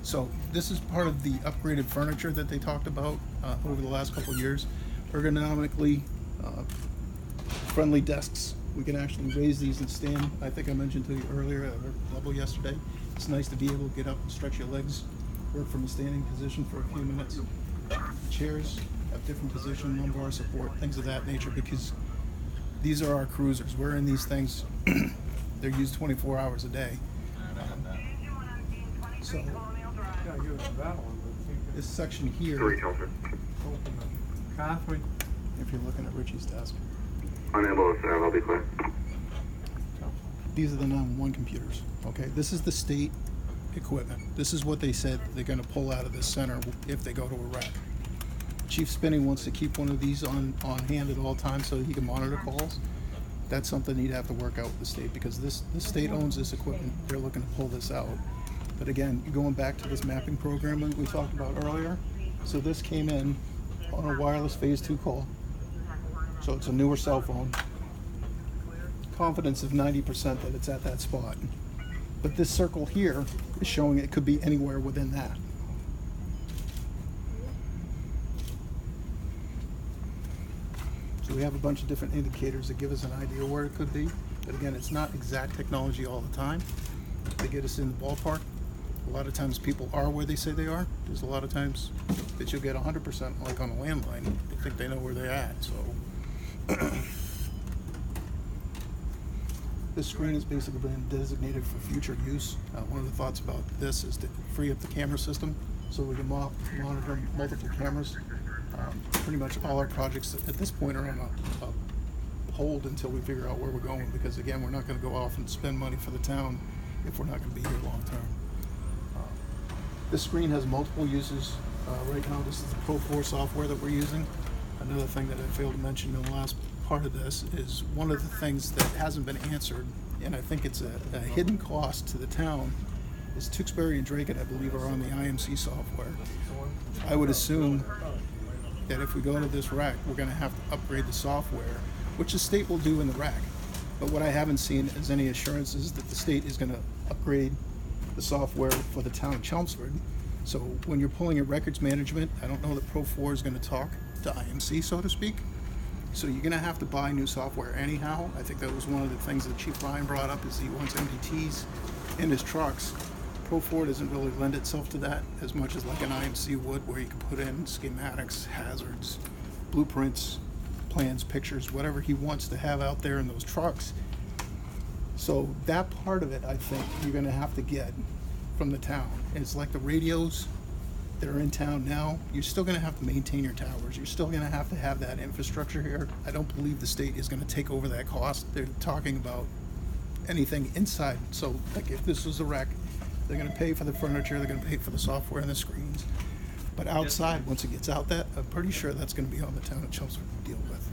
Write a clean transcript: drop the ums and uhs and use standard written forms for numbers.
So this is part of the upgraded furniture that they talked about over the last couple of years. Ergonomically friendly desks. We can actually raise these and stand. I think I mentioned to you earlier at our level yesterday. It's nice to be able to get up and stretch your legs, work from a standing position for a few minutes. Chairs have different position, lumbar support, things of that nature, because these are our cruisers. We're in these things. They're used 24 hours a day. So this section here, if you're looking at Richie's desk, unable to serve, I'll be clear. these are the 911 computers. Okay, this is the state equipment. This is what they said they're going to pull out of this center if they go to a wreck. Chief Spinney wants to keep one of these on hand at all times so he can monitor calls. That's something he'd have to work out with the state, because this state owns this equipment. They're looking to pull this out. But again, going back to this mapping program that we talked about earlier, so this came in on a wireless phase 2 call. So it's a newer cell phone. Confidence of 90% that it's at that spot. But this circle here is showing it could be anywhere within that. So we have a bunch of different indicators that give us an idea where it could be. But again, it's not exact technology all the time. They get us in the ballpark. A lot of times people are where they say they are. There's a lot of times that you'll get 100% like on a landline. They think they know where they're at. So this screen has basically been designated for future use. One of the thoughts about this is to free up the camera system so we can monitor multiple cameras. Pretty much all our projects at this point are on a hold until we figure out where we're going, because again, we're not going to go off and spend money for the town if we're not going to be here long term. This screen has multiple uses. Right now, this is the Pro 4 software that we're using. Another thing that I failed to mention in the last part of this is one of the things that hasn't been answered, and I think it's a hidden cost to the town, is Tewksbury and Draken, I believe, are on the IMC software. I would assume that if we go to this rack, we're going to have to upgrade the software, which the state will do in the rack. But what I haven't seen is any assurances that the state is going to upgrade the software for the town of Chelmsford. So when you're pulling your records management, I don't know that Pro 4 is going to talk to IMC, so to speak. So you're going to have to buy new software anyhow. I think that was one of the things that Chief Ryan brought up, is he wants MDTs in his trucks. Pro 4 doesn't really lend itself to that as much as like an IMC would, where you can put in schematics, hazards, blueprints, plans, pictures, whatever he wants to have out there in those trucks. So that part of it, I think, you're going to have to get from the town. It's like the radios that are in town now. You're still going to have to maintain your towers. You're still going to have that infrastructure here. I don't believe the state is going to take over that cost. They're talking about anything inside. So like if this was a wreck, they're going to pay for the furniture, they're going to pay for the software and the screens. But outside, once it gets out that, I'm pretty sure that's going to be on the town of Chelmsford to deal with.